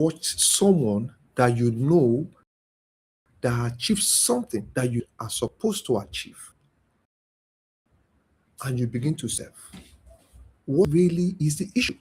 watch someone that you know that achieved something that you are supposed to achieve, and you begin to serve. What really is the issue?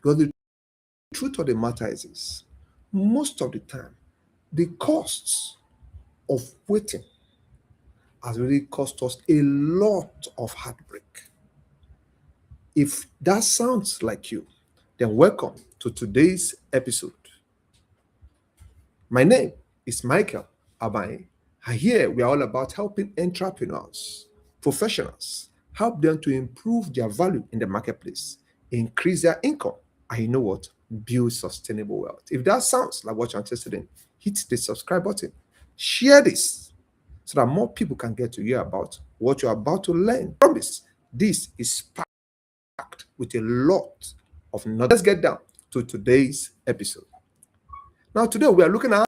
Because the truth of the matter is this, most of the time, the costs of waiting has really cost us a lot of heartbreak. If that sounds like you, then welcome to today's episode. My name is Michael Abanye, and here we are all about helping entrepreneurs, professionals, help them to improve their value in the marketplace, increase their income, and you know what? Build sustainable wealth. If that sounds like what you're interested in, hit the subscribe button, share this so that more people can get to hear about what you're about to learn. Promise, this is packed with a lot of knowledge. Let's get down to today's episode. Now, today we are looking at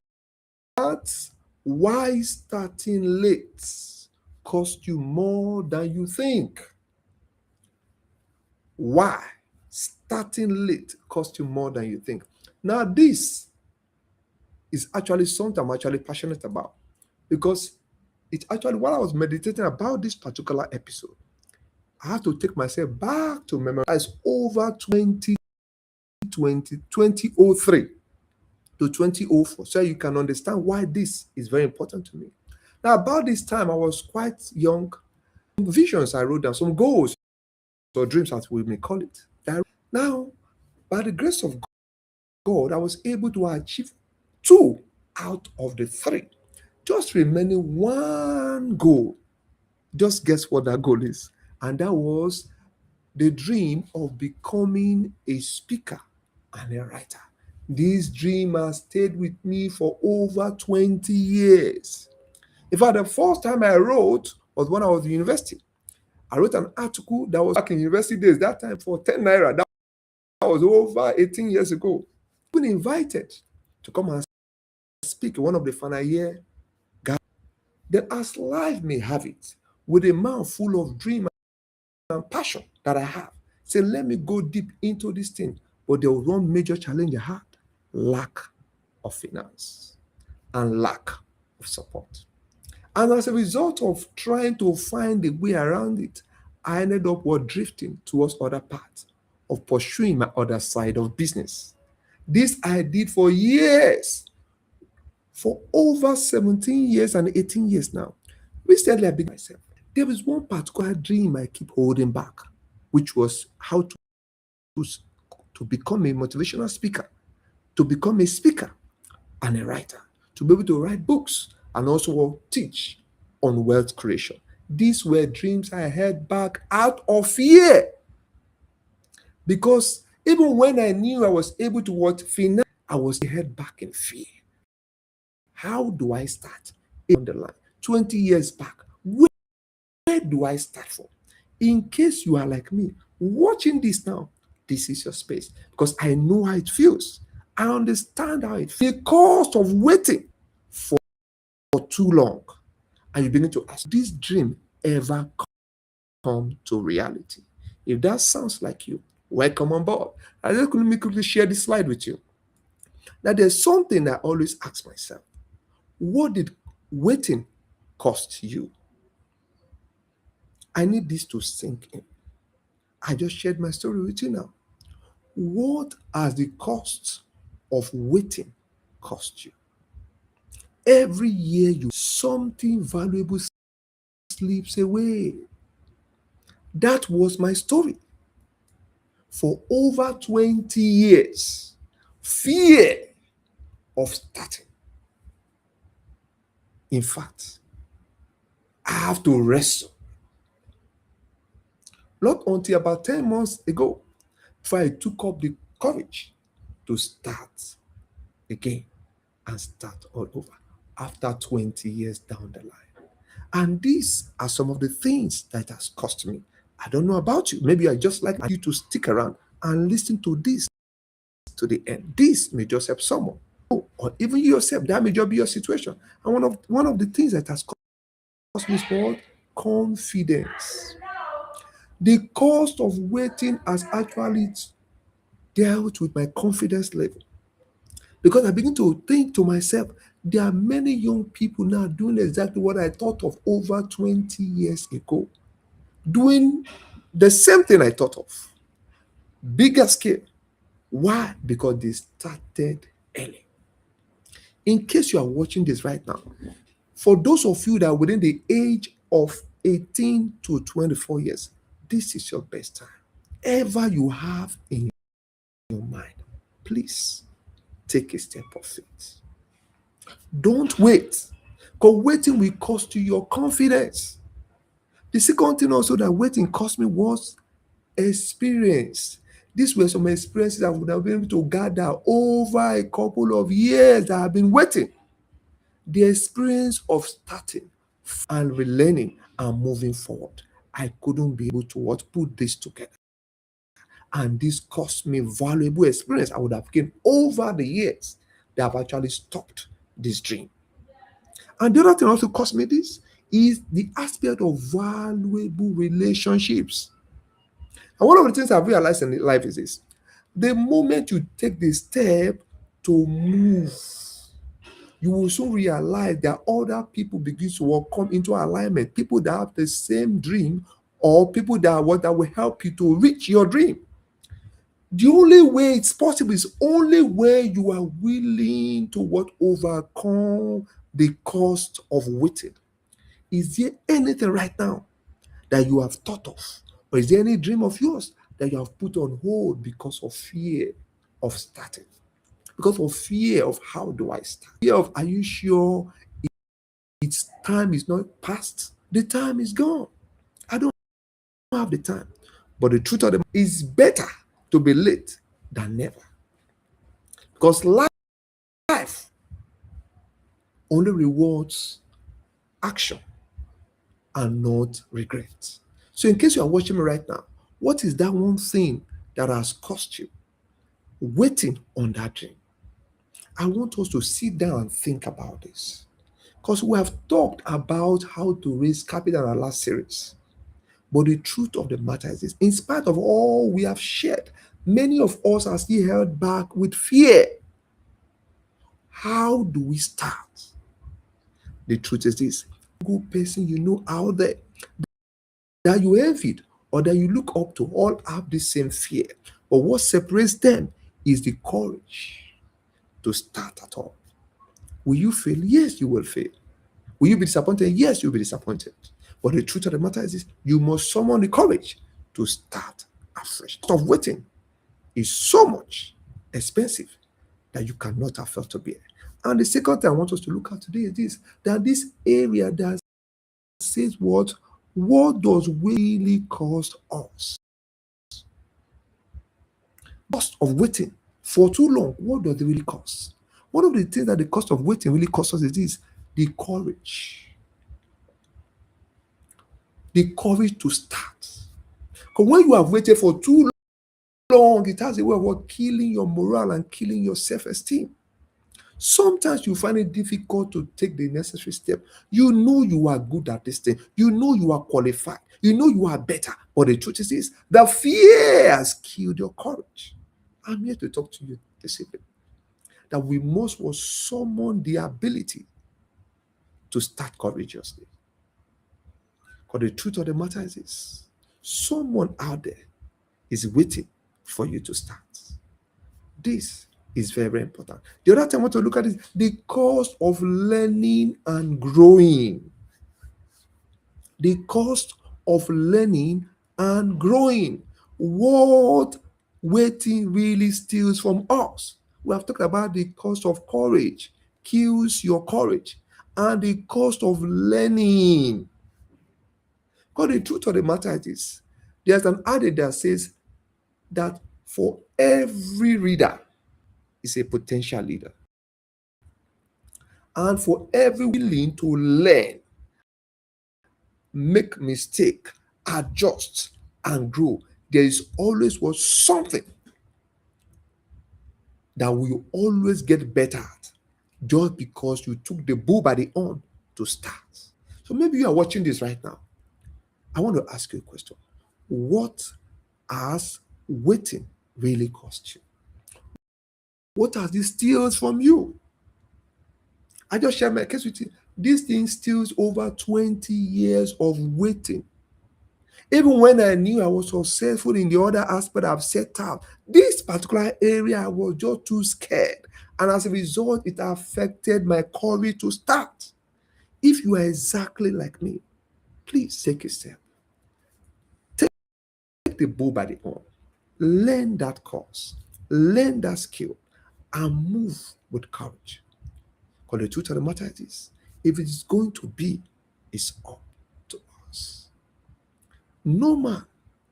why starting late costs you more than you think. Why starting late costs you more than you think. Now, this is actually something I'm actually passionate about, because it's actually while I was meditating about this particular episode, I had to take myself back to memorize over 2003 to 2004, so you can understand why this is very important to me. Now, about this time, I was quite young. Some visions I wrote down, some goals or dreams, as we may call it. Now, by the grace of God, I was able to achieve two out of the three, just remaining one goal. Just guess what that goal is. And that was the dream of becoming a speaker and a writer. This dream has stayed with me for over 20 years. In fact, the first time I wrote was when I was in university. I wrote an article that was back in university days, that time for 10 naira. That was over 18 years ago. I've been invited to come and speak in one of the final year. Then, as life may have it, with a man full of dream and passion that I have, say, let me go deep into this thing. But there was one major challenge I had: lack of finance and lack of support. And as a result of trying to find a way around it, I ended up drifting towards other parts of pursuing my other side of business. This I did for years, for over 17 years and 18 years now. Recently, I began myself. There was one particular dream I keep holding back, which was how to become a motivational speaker, to become a speaker and a writer, to be able to write books and also teach on wealth creation. These were dreams I held back out of fear, because even when I knew I was able to finance, I was held back in fear. How do I start? On the line, 20 years back, where do I start from? In case you are like me, watching this now, this is your space, because I know how it feels. I understand how it feels. The cost of waiting for too long, and you begin to ask, this dream ever come to reality? If that sounds like you, welcome on board. I just let me quickly share this slide with you. Now, there's something I always ask myself: what did waiting cost you? I need this to sink in. I just shared my story with you now. What has the cost of waiting cost you? Every year, something valuable slips away. That was my story for over 20 years. Fear of starting. In fact, I have to wrestle. Not until about 10 months ago, before I took up the courage to start again and start all over after 20 years down the line. And these are some of the things that has cost me. I don't know about you. Maybe I just like you to stick around and listen to this to the end. This may just help someone, or even you yourself. That may just be your situation. And one of the things that has cost me is called confidence. The cost of waiting has actually dealt with my confidence level. Because I begin to think to myself, there are many young people now doing exactly what I thought of over 20 years ago, doing the same thing I thought of, bigger scale. Why? Because they started early. In case you are watching this right now, for those of you that are within the age of 18 to 24 years, this is your best time. Ever you have in your mind, please take a step of faith. Don't wait, because waiting will cost you your confidence. The second thing also that waiting cost me was experience. These were some experiences I would have been able to gather over a couple of years that I've been waiting. The experience of starting and relearning and moving forward. I couldn't be able to put this together. And this cost me valuable experience I would have gained over the years that have actually stopped this dream. And the other thing also cost me this is the aspect of valuable relationships. And one of the things I've realized in life is this: the moment you take the step to move, you will soon realize that other people begin to come into alignment. People that have the same dream, or people that will help you to reach your dream. The only way it's possible is only where you are willing to overcome the cost of waiting. Is there anything right now that you have thought of? Or is there any dream of yours that you have put on hold because of fear of starting? Because of fear of how do I start? Fear of, are you sure its time is not past? The time is gone. I don't have the time. But the truth of the matter is better to be late than never. Because life only rewards action and not regret. So, in case you are watching me right now, what is that one thing that has cost you waiting on that dream? I want us to sit down and think about this. Because we have talked about how to raise capital in our last series. But the truth of the matter is this: in spite of all we have shared, many of us are still held back with fear. How do we start? The truth is this: good person you know out there that you envied or that you look up to all have the same fear. But what separates them is the courage to start at all. Will you fail? Yes, you will fail. Will you be disappointed? Yes, you'll be disappointed. But the truth of the matter is this: you must summon the courage to start afresh. The cost of waiting is so much expensive that you cannot afford to bear. And the second thing I want us to look at today is this: that this area that says what does really cost us? Cost of waiting for too long, what does it really cost? One of the things that the cost of waiting really costs us is this: the courage. The courage to start. Because when you have waited for too long, it has a way of killing your morale and killing your self-esteem. Sometimes you find it difficult to take the necessary step. You know you are good at this thing. You know you are qualified. You know you are better. But the truth is this: the fear has killed your courage. I'm here to talk to you this evening that we must summon the ability to start courageously. Because the truth of the matter is this: someone out there is waiting for you to start. This is very, very important. The other thing I want to look at is the cost of learning and growing. The cost of learning and growing. What waiting really steals from us. We have talked about the cost of courage, kills your courage, and the cost of learning. Because the truth of the matter is this: there's an adage that says that for every reader is a potential leader. And for every willing to learn, make mistake, adjust, and grow, there is always something that will always get better at, just because you took the bull by the horn to start. So maybe you are watching this right now. I want to ask you a question. What has waiting really cost you? What has this steals from you? I just shared my case with you. This thing steals over 20 years of waiting. Even when I knew I was successful in the other aspect I've set out, this particular area I was just too scared. And as a result, it affected my courage to start. If you are exactly like me, please take a step. Take the bull by the horn. Learn that course. Learn that skill and move with courage. Because the truth of the matter is this, if it is going to be, it's up to us. No man,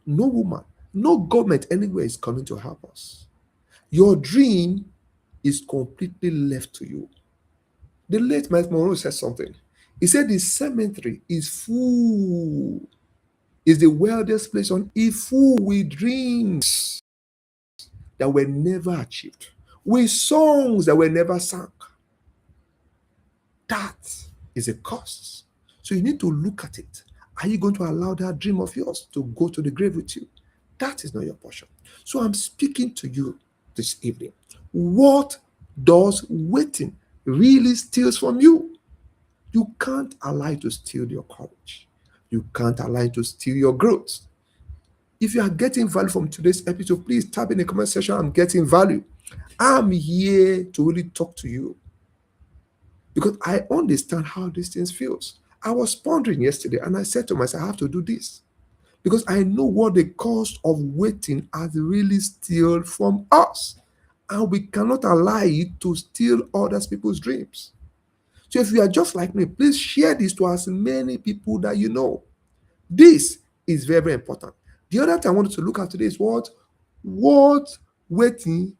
no woman, no government anywhere is coming to help us. Your dream is completely left to you. The late Miles Monroe said something. He said the cemetery is full, is the wealthiest place on earth, full with dreams that were never achieved, with songs that were never sung. That is a cost. So you need to look at it. Are you going to allow that dream of yours to go to the grave with you? That is not your portion. So I'm speaking to you this evening. What does waiting really steals from you? You can't allow it to steal your courage. You can't allow it to steal your growth. If you are getting value from today's episode, please type in the comment section, I'm getting value. I'm here to really talk to you because I understand how these things feels. I was pondering yesterday and I said to myself, I have to do this because I know what the cost of waiting has really steal from us. And we cannot allow it to steal other people's dreams. So if you are just like me, please share this to as many people that you know. This is very, very important. The other thing I wanted to look at today is what waiting,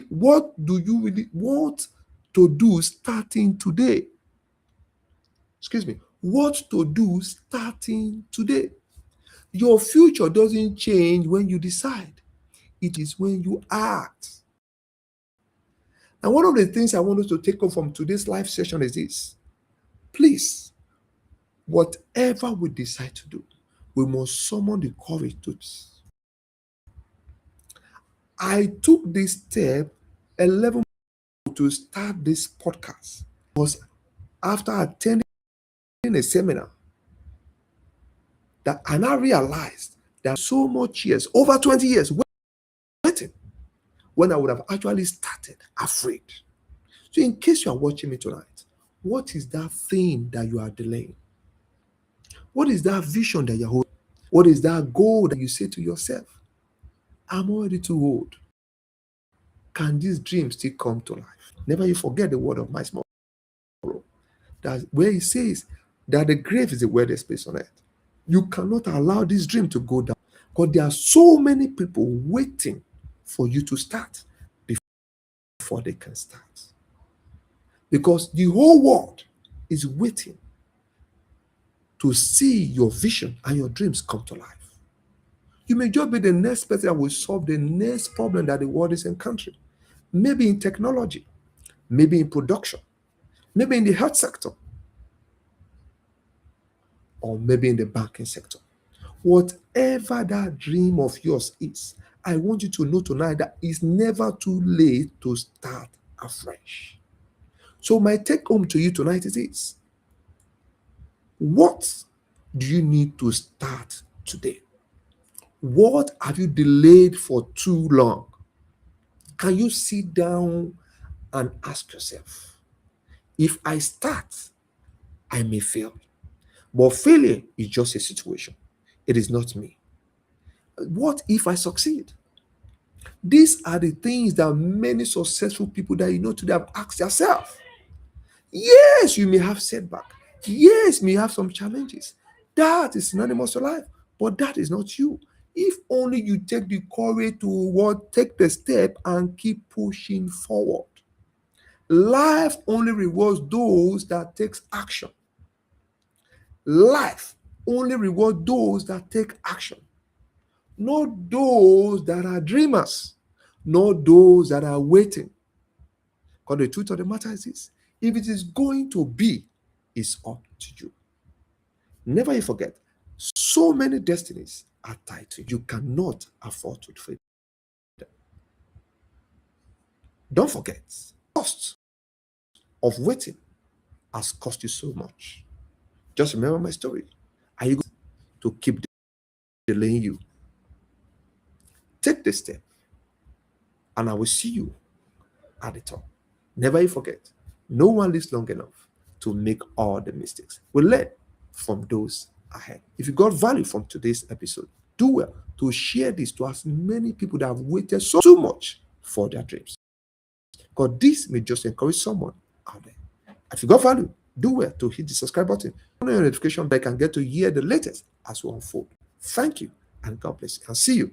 what do you really want to do starting today? Excuse me. What to do starting today? Your future doesn't change when you decide. It is when you act. And one of the things I want us to take up from today's live session is this. Please, whatever we decide to do, we must summon the courage to this. I took this step 11 to start this podcast because after attending a seminar that I now realized that so much years, over 20 years, waiting when I would have actually started afraid. So in case you are watching me tonight, what is that thing that you are delaying? What is that vision that you're holding? What is that goal that you say to yourself? I'm already too old. Can this dream still come to life? Never you forget the word of my small bro. That's where he says that the grave is the weirdest place on earth. You cannot allow this dream to go down because there are so many people waiting for you to start before they can start. Because the whole world is waiting to see your vision and your dreams come to life. You may just be the next person that will solve the next problem that the world is encountering. Maybe in technology, maybe in production, maybe in the health sector, or maybe in the banking sector. Whatever that dream of yours is, I want you to know tonight that it's never too late to start afresh. So my take home to you tonight is this. What do you need to start today? What have you delayed for too long? Can you sit down and ask yourself, if I start, I may fail. But failure is just a situation. It is not me. What if I succeed? These are the things that many successful people that you know today have asked yourself. Yes, you may have setback. Yes, you may have some challenges. That is synonymous to life, but that is not you. If only you take the courage to take the step and keep pushing forward. Life only rewards those that takes action. Life only rewards those that take action. Not those that are dreamers, not those that are waiting. Because the truth of the matter is this, if it is going to be, it's up to you. Never you forget, so many destinies are tied to you. You cannot afford to fail them. Don't forget, cost of waiting has cost you so much. Just remember my story. Are you going to keep delaying you? Take this step, and I will see you at the top. Never you forget, no one lives long enough to make all the mistakes. We learn from those ahead. If you got value from today's episode, do well to share this to as many people that have waited so much for their dreams. Because this may just encourage someone out there. If you got value, do well to hit the subscribe button. On your notification bell, can get to hear the latest as we unfold. Thank you, and God bless you. And see you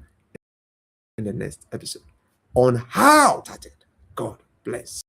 in the next episode on how started. God bless.